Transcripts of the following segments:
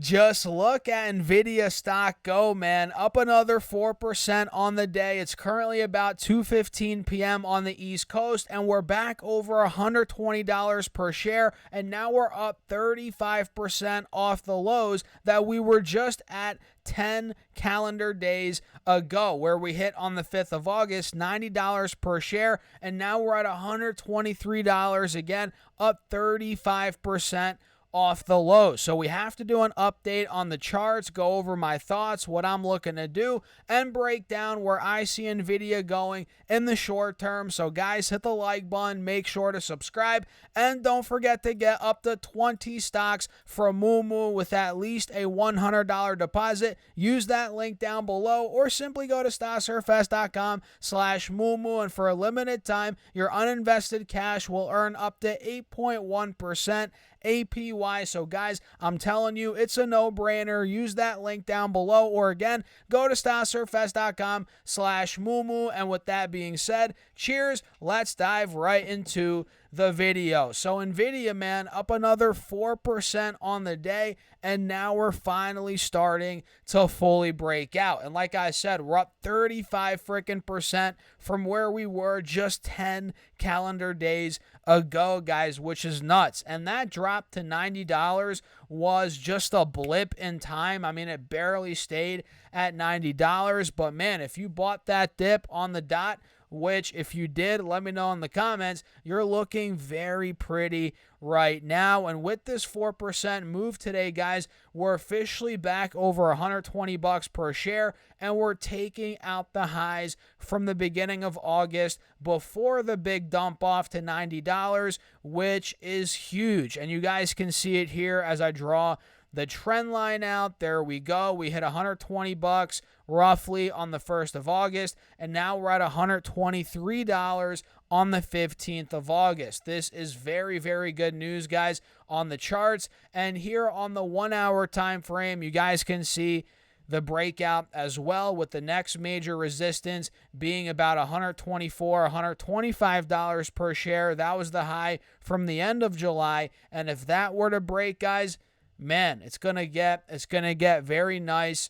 Just look at Nvidia stock go, man. Up another 4% on the day. It's currently about 2:15 p.m. on the East Coast, and we're back over $120 per share, and now we're up 35% off the lows that we were just at 10 calendar days ago, where we hit on the 5th of August, $90 per share, and now we're at $123 again, up 35% off the low. So we have to do an update on the charts, go over my thoughts, what I'm looking to do, and break down where I see Nvidia going in the short term. So guys, hit the like button, make sure to subscribe, and don't forget to get up to 20 stocks from Moomoo with at least a $100 deposit. Use that link down below, or simply go to stocksurfest.com/Moomoo, and for a limited time, your uninvested cash will earn up to 8.1% APY. So guys, I'm telling you, it's a no-brainer. Use that link down below, or again, go to stocksurfest.com/Moomoo. And with that being said, cheers. Let's dive right into the video. So Nvidia, man, up another 4% on the day, and now we're finally starting to fully break out. And like I said, we're up 35 freaking percent from where we were just 10 calendar days ago, guys, which is nuts. And that drop to $90 was just a blip in time. I mean, it barely stayed at $90, but man, if you bought that dip on the dot, which if you did, let me know in the comments, you're looking very pretty right now. And with this 4% move today, guys, we're officially back over $120 per share, and we're taking out the highs from the beginning of August before the big dump off to $90, which is huge. And you guys can see it here as I draw the trend line out. There we go. We hit $120 roughly on the 1st of August, and now we're at $123 on the 15th of August. This is very, very good news, guys, on the charts. And here on the 1 hour time frame, you guys can see the breakout as well, with the next major resistance being about $124, $125 per share. That was the high from the end of July. And if that were to break, guys, man, it's gonna get very nice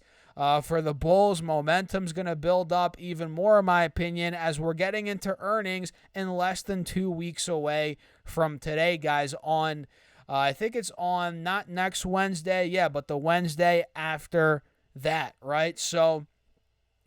for the bulls. Momentum's gonna build up even more, in my opinion, as we're getting into earnings in less than 2 weeks away from today, guys. On I think it's on not next Wednesday, yeah, but the Wednesday after that, right? So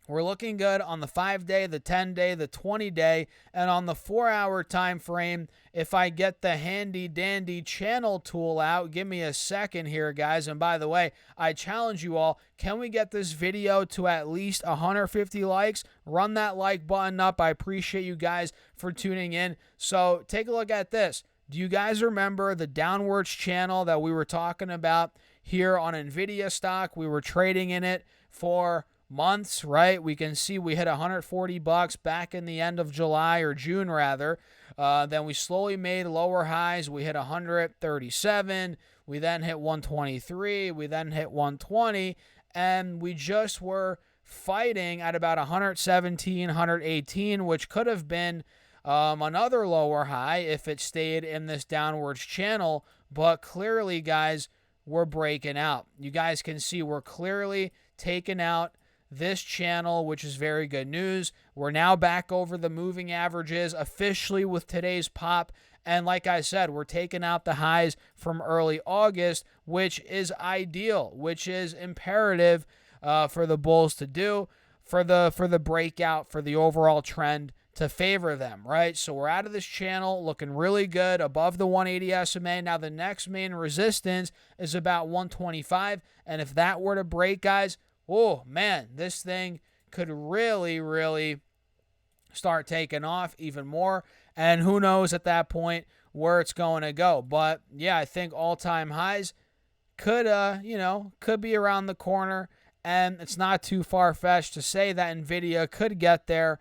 we're looking good on the 5-day, the 10-day, the 20-day, and on the 4 hour time frame. If I get the handy dandy channel tool out, give me a second here, guys. And by the way, I challenge you all, can we get this video to at least 150 likes? Run that like button up. I appreciate you guys for tuning in. So take a look at this. Do you guys remember the downwards channel that we were talking about here on Nvidia stock? We were trading in it for months, right? We can see we hit $140 back in the end of July, or June rather. Then we slowly made lower highs. We hit 137. We then hit 123. We then hit 120. And we just were fighting at about 117, 118, which could have been another lower high if it stayed in this downwards channel. But clearly, guys, we're breaking out. You guys can see we're clearly taking out this channel, which is very good news. We're now back over the moving averages officially with today's pop. And like I said, we're taking out the highs from early August, which is ideal, which is imperative for the bulls to do, for the breakout, for the overall trend to favor them, right? So we're out of this channel, looking really good, above the 180 SMA. Now the next main resistance is about 125, and if that were to break, guys, oh man, this thing could really, really start taking off even more. And who knows at that point where it's going to go. But yeah, I think all-time highs could be around the corner. And it's not too far-fetched to say that Nvidia could get there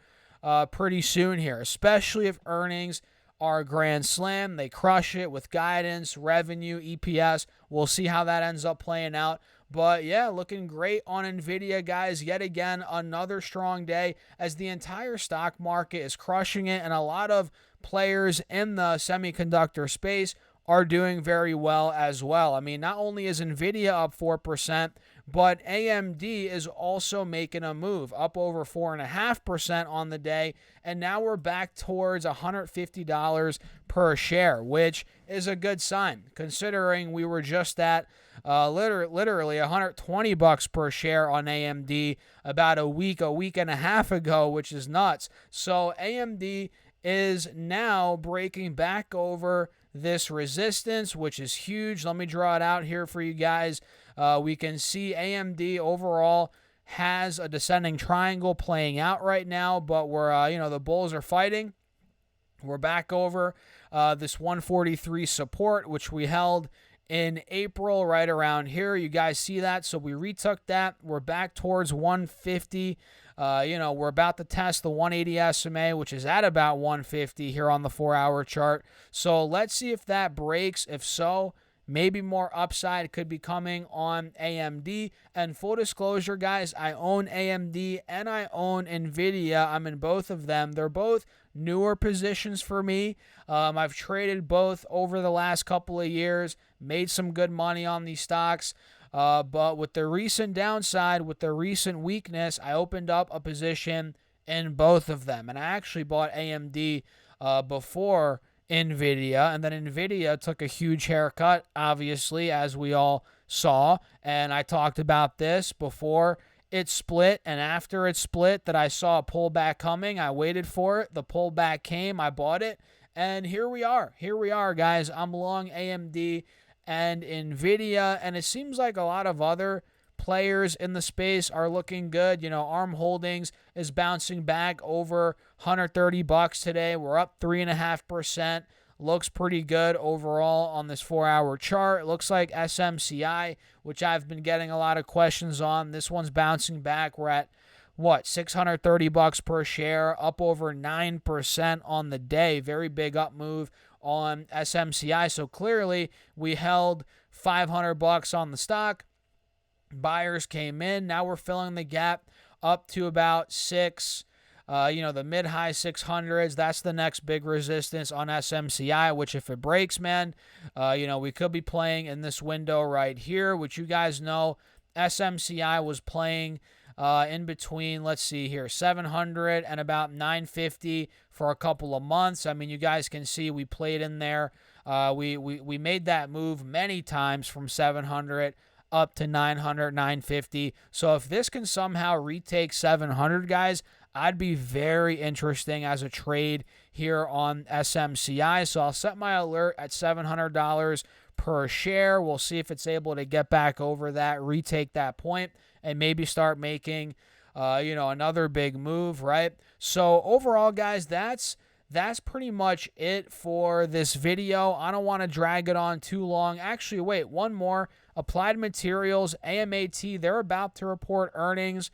pretty soon here, especially if earnings are a grand slam. They crush it with guidance, revenue, EPS. We'll see how that ends up playing out. But yeah, looking great on Nvidia, guys. Yet again, another strong day as the entire stock market is crushing it, and a lot of players in the semiconductor space are doing very well as well. I mean, not only is Nvidia up 4%, but AMD is also making a move, up over 4.5% on the day, and now we're back towards $150 per share, which is a good sign, considering we were just at literally $120 per share on AMD about a week and a half ago, which is nuts. So AMD is now breaking back over this resistance, which is huge. Let me draw it out here for you guys. We can see AMD overall has a descending triangle playing out right now, but we're, the bulls are fighting. We're back over this 143 support, which we held in April right around here. You guys see that? So we retook that. We're back towards 150. We're about to test the 180 SMA, which is at about 150 here on the 4-hour chart. So let's see if that breaks. If so, maybe more upside could be coming on AMD. And full disclosure, guys, I own AMD and I own Nvidia. I'm in both of them. They're both newer positions for me. I've traded both over the last couple of years, made some good money on these stocks. But with the recent downside, with the recent weakness, I opened up a position in both of them. And I actually bought AMD before Nvidia, and then Nvidia took a huge haircut, obviously, as we all saw. And I talked about this before it split and after it split, that I saw a pullback coming. I waited for it. The pullback came. I bought it. And here we are. Here we are, guys. I'm long AMD and Nvidia, and it seems like a lot of other players in the space are looking good. ARM Holdings is bouncing back over $130 today. We're up 3.5%. Looks pretty good overall on this 4-hour chart. It looks like SMCI, which I've been getting a lot of questions on. This one's bouncing back. We're at $630 per share, up over 9% on the day. Very big up move on SMCI. So clearly we held $500 on the stock. Buyers came in. Now we're filling the gap up to about the mid-high 600s. That's the next big resistance on SMCI, which if it breaks, man, we could be playing in this window right here, which you guys know SMCI was playing in between, let's see here, 700 and about 950 for a couple of months. I mean, you guys can see we played in there. We made that move many times from 700 up to 900, 950. So if this can somehow retake 700, guys, I'd be very interesting as a trade here on SMCI. So I'll set my alert at $700 per share. We'll see if it's able to get back over that, retake that point, and maybe start making, another big move, right? So overall, guys, that's pretty much it for this video. I don't want to drag it on too long. Actually, wait, one more. Applied Materials, AMAT, they're about to report earnings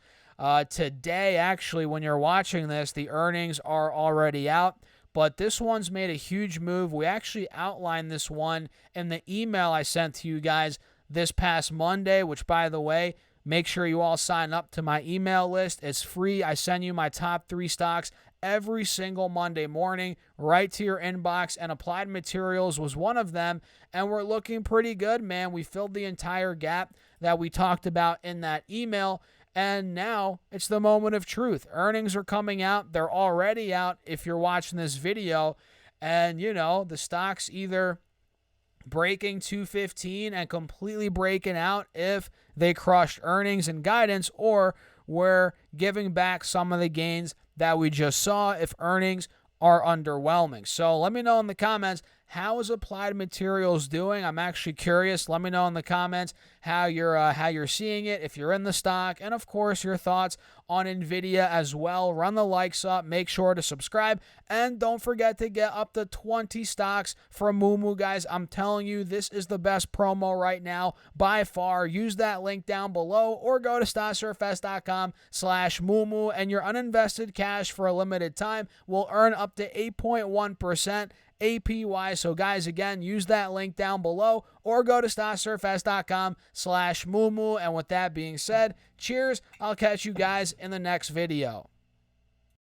today. Actually, when you're watching this, the earnings are already out. But this one's made a huge move. We actually outlined this one in the email I sent to you guys this past Monday, which, by the way, make sure you all sign up to my email list. It's free. I send you my top 3 stocks every single Monday morning right to your inbox, and Applied Materials was one of them, and we're looking pretty good, man. We filled the entire gap that we talked about in that email, and now it's the moment of truth. Earnings are coming out. They're already out if you're watching this video, and the stock's either breaking 215 and completely breaking out if they crushed earnings and guidance, or we're giving back some of the gains that we just saw if earnings are underwhelming. So let me know in the comments, how is Applied Materials doing? I'm actually curious. Let me know in the comments how you're seeing it, if you're in the stock, and of course your thoughts on Nvidia as well. Run the likes up, make sure to subscribe, and don't forget to get up to 20 stocks from Moomoo, guys. I'm telling you, this is the best promo right now by far. Use that link down below or go to stocksurfs.com/Moomoo, and your uninvested cash for a limited time will earn up to 8.1% APY. So guys, again, use that link down below or go to stocksurfs.com/Moomoo. And with that being said, cheers. I'll catch you guys in the next video.